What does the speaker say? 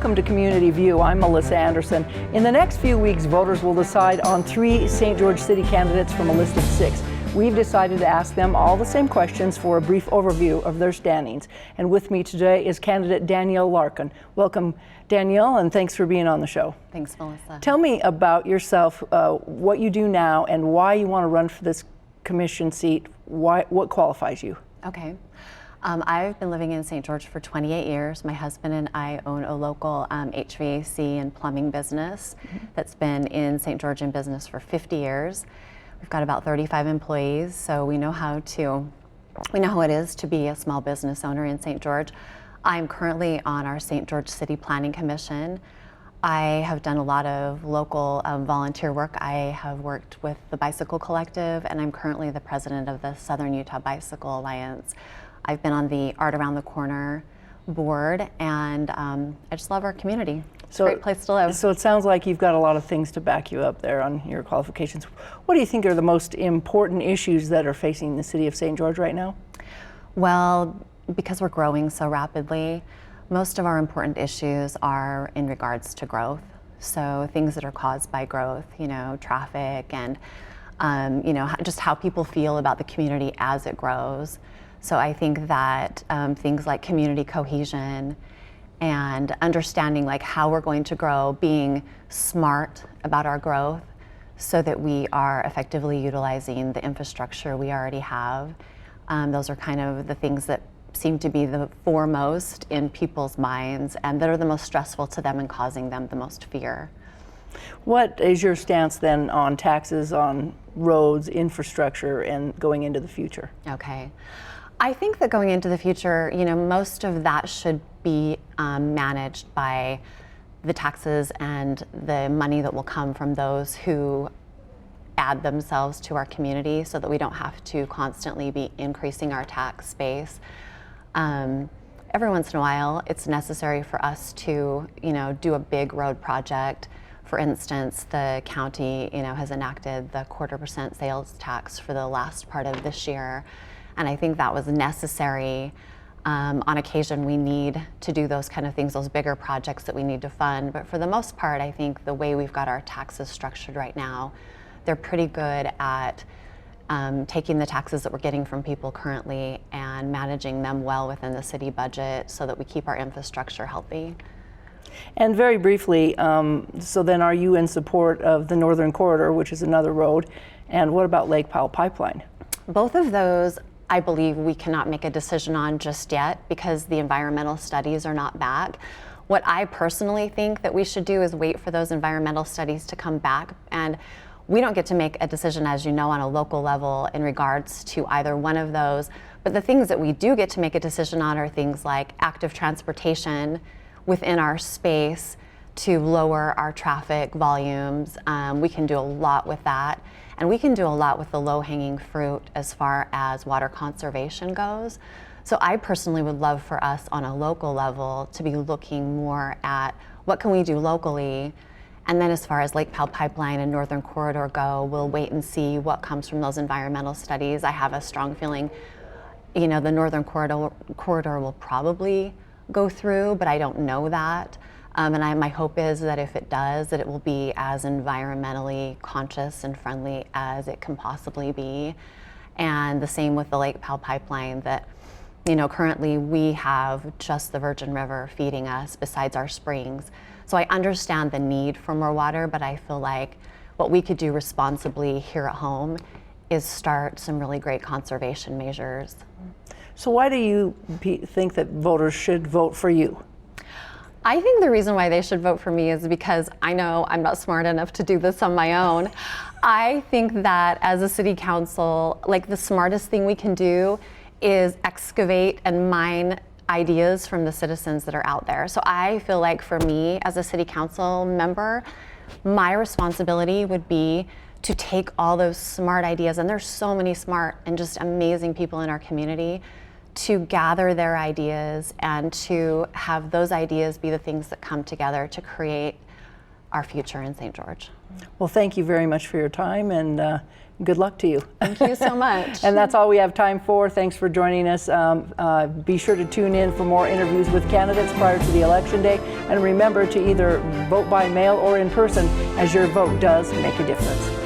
Welcome to Community View. I'm Melissa Anderson. In the next few weeks, voters will decide on 3 St. George City candidates from a list of 6. We've decided to ask them all the same questions for a brief overview of their standings. And with me today is candidate Dannielle Larkin. Welcome, Dannielle, and thanks for being on the show. Thanks, Melissa. Tell me about yourself, what you do now, and why you want to run for this commission seat. What qualifies you? Okay. I've been living in St. George for 28 years. My husband and I own a local HVAC and plumbing business that's been in St. George in business for 50 years. We've got about 35 employees, so we know how it is to be a small business owner in St. George. I'm currently on our St. George City Planning Commission. I have done a lot of local volunteer work. I have worked with the Bicycle Collective, and I'm currently the president of the Southern Utah Bicycle Alliance. I've been on the Art Around the Corner board, and I just love our community. It's a great place to live. So it sounds like you've got a lot of things to back you up there on your qualifications. What do you think are the most important issues that are facing the city of St. George right now? Well, because we're growing so rapidly, most of our important issues are in regards to growth. So things that are caused by growth, traffic and, just how people feel about the community as it grows. So I think that things like community cohesion and understanding like how we're going to grow, being smart about our growth so that we are effectively utilizing the infrastructure we already have. Those are kind of the things that seem to be the foremost in people's minds and that are the most stressful to them and causing them the most fear. What is your stance then on taxes on roads, infrastructure, and going into the future? Okay. I think that going into the future, most of that should be managed by the taxes and the money that will come from those who add themselves to our community so that we don't have to constantly be increasing our tax base. Every once in a while, it's necessary for us to, do a big road project. For instance, the county, has enacted the 0.25% sales tax for the last part of this year. And I think that was necessary. On occasion, we need to do those kind of things, those bigger projects that we need to fund. But for the most part, I think the way we've got our taxes structured right now, they're pretty good at taking the taxes that we're getting from people currently and managing them well within the city budget so that we keep our infrastructure healthy. And very briefly, so then are you in support of the Northern Corridor, which is another road? And what about Lake Powell Pipeline? Both of those, I believe we cannot make a decision on just yet because the environmental studies are not back. What I personally think that we should do is wait for those environmental studies to come back, and we don't get to make a decision, as you know, on a local level in regards to either one of those. But the things that we do get to make a decision on are things like active transportation within our space to lower our traffic volumes. We can do a lot with that. And we can do a lot with the low-hanging fruit as far as water conservation goes. So I personally would love for us on a local level to be looking more at what can we do locally. And then as far as Lake Powell Pipeline and Northern Corridor go, we'll wait and see what comes from those environmental studies. I have a strong feeling, the Northern Corridor will probably go through, but I don't know that. And my hope is that if it does, that it will be as environmentally conscious and friendly as it can possibly be. And the same with the Lake Powell Pipeline that, currently we have just the Virgin River feeding us besides our springs. So I understand the need for more water, but I feel like what we could do responsibly here at home is start some really great conservation measures. So why do you think that voters should vote for you? I think the reason why they should vote for me is because I know I'm not smart enough to do this on my own. I think that as a city council, like the smartest thing we can do is excavate and mine ideas from the citizens that are out there. So I feel like for me as a city council member, my responsibility would be to take all those smart ideas, and there's so many smart and just amazing people in our community, to gather their ideas and to have those ideas be the things that come together to create our future in St. George. Well, thank you very much for your time, and good luck to you. Thank you so much. And that's all we have time for. Thanks for joining us. Be sure to tune in for more interviews with candidates prior to the election day. And remember to either vote by mail or in person, as your vote does make a difference.